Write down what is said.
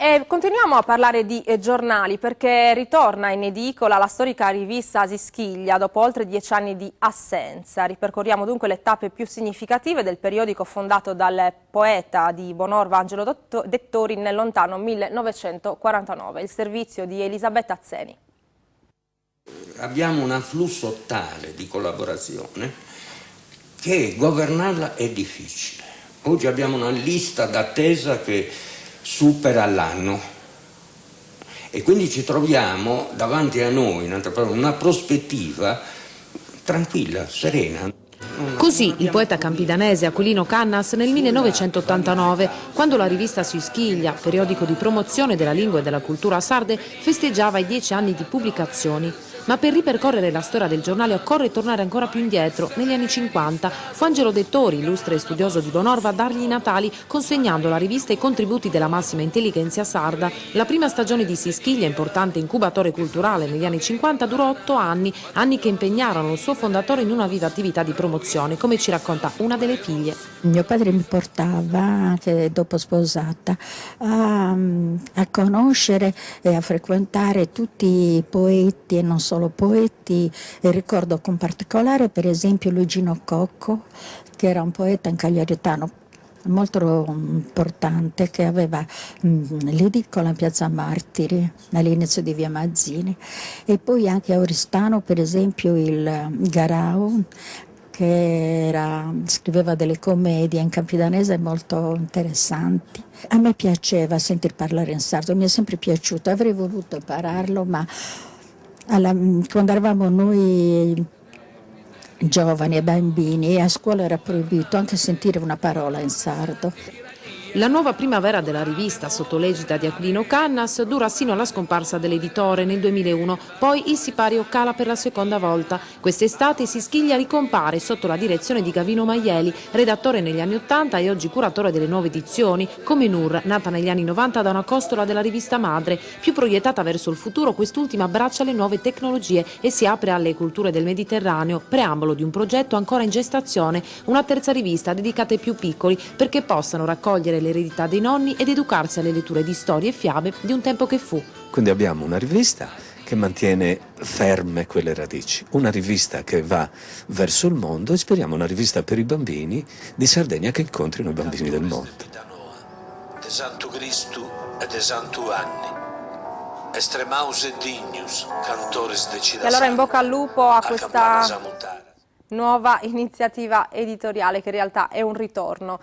E continuiamo a parlare di giornali perché ritorna in edicola la storica rivista Sischiglia dopo oltre 10 anni di assenza. Ripercorriamo dunque le tappe più significative del periodico fondato dal poeta di Bonorva Angelo Dettori nel lontano 1949, il servizio di Elisabetta Azzeni. Abbiamo un afflusso tale di collaborazione che governarla è difficile. Oggi abbiamo una lista d'attesa che supera l'anno e quindi ci troviamo davanti a noi, in altre parole, una prospettiva tranquilla, serena. Così il poeta campidanese Aquilino Cannas nel 1989, quando la rivista Sischiglia, periodico di promozione della lingua e della cultura sarde, festeggiava i 10 anni di pubblicazioni. Ma per ripercorrere la storia del giornale occorre tornare ancora più indietro, negli anni 50. Fu Angelo Dettori, illustre studioso di Bonorva, a dargli i natali, consegnando alla rivista i contributi della massima intelligenza sarda. La prima stagione di Sischiglia, importante incubatore culturale negli anni 50, durò 8 anni, anni che impegnarono il suo fondatore in una viva attività di promozione, come ci racconta una delle figlie. Mio padre mi portava, anche dopo sposata, a conoscere e a frequentare tutti i poeti e non solo poeti, e ricordo con particolare per esempio Luigino Cocco, che era un poeta cagliaritano molto importante, che aveva l'edicola in Piazza Martiri all'inizio di via Mazzini, e poi anche a Oristano per esempio il Garau, che scriveva delle commedie in campidanese molto interessanti. A me piaceva sentir parlare in sardo, mi è sempre piaciuto, avrei voluto impararlo, ma quando eravamo noi giovani e bambini a scuola era proibito anche sentire una parola in sardo. La nuova primavera della rivista, sotto l'egida di Aquilino Cannas, dura sino alla scomparsa dell'editore nel 2001, poi il sipario cala per la seconda volta. Quest'estate Sischiglia ricompare sotto la direzione di Gavino Maieli, redattore negli anni 80 e oggi curatore delle nuove edizioni, come Nur, nata negli anni 90 da una costola della rivista madre. Più proiettata verso il futuro, quest'ultima abbraccia le nuove tecnologie e si apre alle culture del Mediterraneo, preambolo di un progetto ancora in gestazione, una terza rivista dedicata ai più piccoli perché possano raccogliere l'eredità dei nonni ed educarsi alle letture di storie e fiabe di un tempo che fu. Quindi abbiamo una rivista che mantiene ferme quelle radici, una rivista che va verso il mondo e speriamo una rivista per i bambini di Sardegna che incontrino i bambini del mondo. De Santu Cristu e de Santu Anni. Estremaus et dignus, cantores E allora in bocca al lupo a questa nuova iniziativa editoriale che in realtà è un ritorno.